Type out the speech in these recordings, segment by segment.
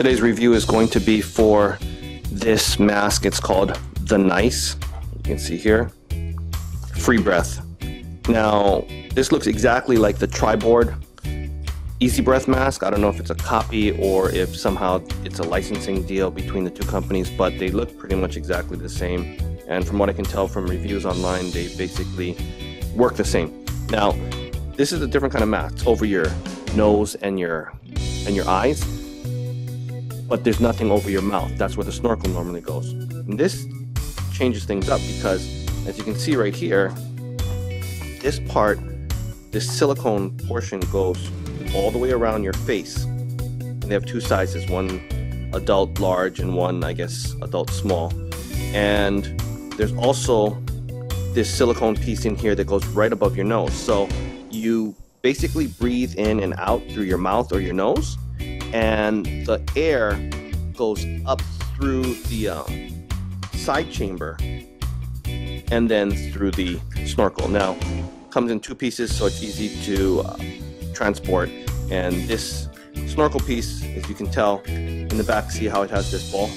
Today's review is going to be for this mask. It's called TheNice. You can see here, FreeBreath. Now, this looks exactly like the Tri-Board Easy Breath mask. I don't know if it's a copy or if somehow it's a licensing deal between the two companies, but they look pretty much exactly the same. And from what I can tell from reviews online, they basically work the same. Now, this is a different kind of mask. It's over your nose and your eyes, but there's nothing over your mouth. That's where the snorkel normally goes. And this changes things up because, as you can see right here, this part, this silicone portion goes all the way around your face. And they have two sizes, one adult large and one, I guess, adult small. And there's also this silicone piece in here that goes right above your nose. So you basically breathe in and out through your mouth or your nose, and the air goes up through the side chamber and then through the snorkel. Now, it comes in two pieces, so it's easy to transport. And this snorkel piece, as you can tell in the back, see how it has this ball?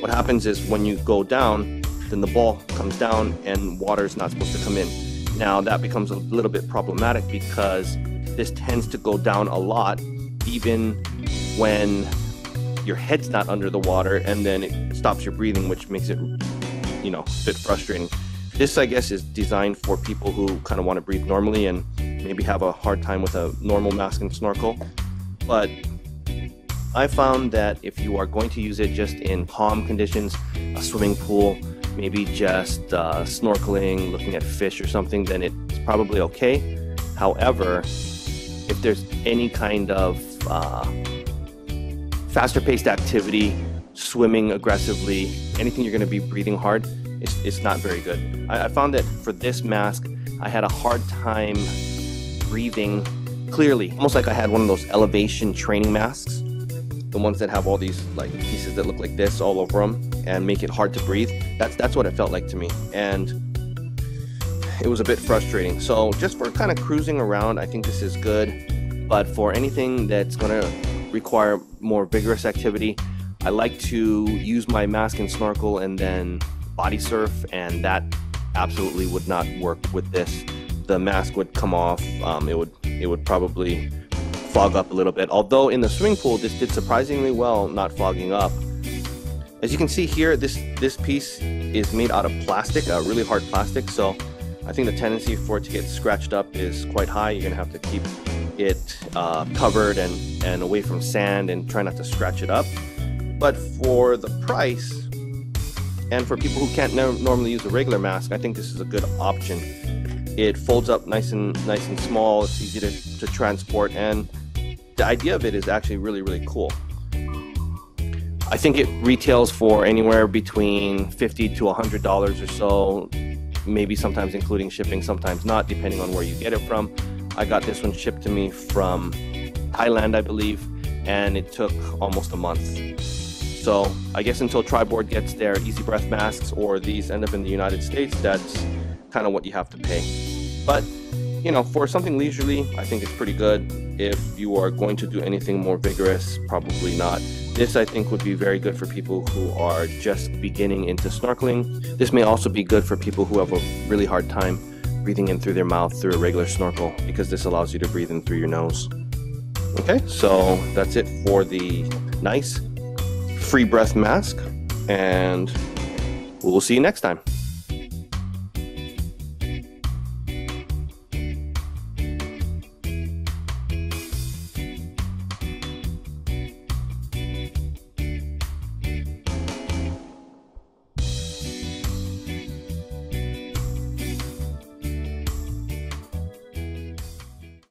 What happens is when you go down, then the ball comes down and water is not supposed to come in. Now that becomes a little bit problematic because this tends to go down a lot even when your head's not under the water, and then it stops your breathing, which makes it, you know, a bit frustrating. This, I guess, is designed for people who kind of want to breathe normally and maybe have a hard time with a normal mask and snorkel. But I found that if you are going to use it just in calm conditions, a swimming pool, maybe just snorkeling, looking at fish or something, then it's probably okay. However, if there's any kind of faster paced activity, swimming aggressively, anything you're going to be breathing hard, it's not very good. I found that for this mask, I had a hard time breathing clearly, almost like I had one of those elevation training masks, the ones that have all these like pieces that look like this all over them and make it hard to breathe. That's what it felt like to me, and it was a bit frustrating. So just for kind of cruising around, I think this is good, but for anything that's going to require more vigorous activity, I like to use my mask and snorkel and then body surf, and that absolutely would not work with this. The mask would come off. It would probably fog up a little bit, although in the swimming pool this did surprisingly well not fogging up. As you can see here, this piece is made out of plastic, a really hard plastic, so I think the tendency for it to get scratched up is quite high. You're gonna have to keep it covered and away from sand and try not to scratch it up. But for the price, and for people who can't normally use a regular mask, I think this is a good option. It folds up nice and small. It's easy to transport, and the idea of it is actually really cool. I think it retails for anywhere between $50 to $100 or so, maybe sometimes including shipping, sometimes not, depending on where you get it from. I got this one shipped to me from Thailand, I believe, and it took almost a month. So I guess until Tri-Board gets their Easy Breath masks or these end up in the United States, that's kind of what you have to pay. But, you know, for something leisurely, I think it's pretty good. If you are going to do anything more vigorous, probably not. This, I think, would be very good for people who are just beginning into snorkeling. This may also be good for people who have a really hard time breathing in through their mouth through a regular snorkel, because this allows you to breathe in through your nose. Okay, so that's it for the TheNice FreeBreath mask, and we'll see you next time.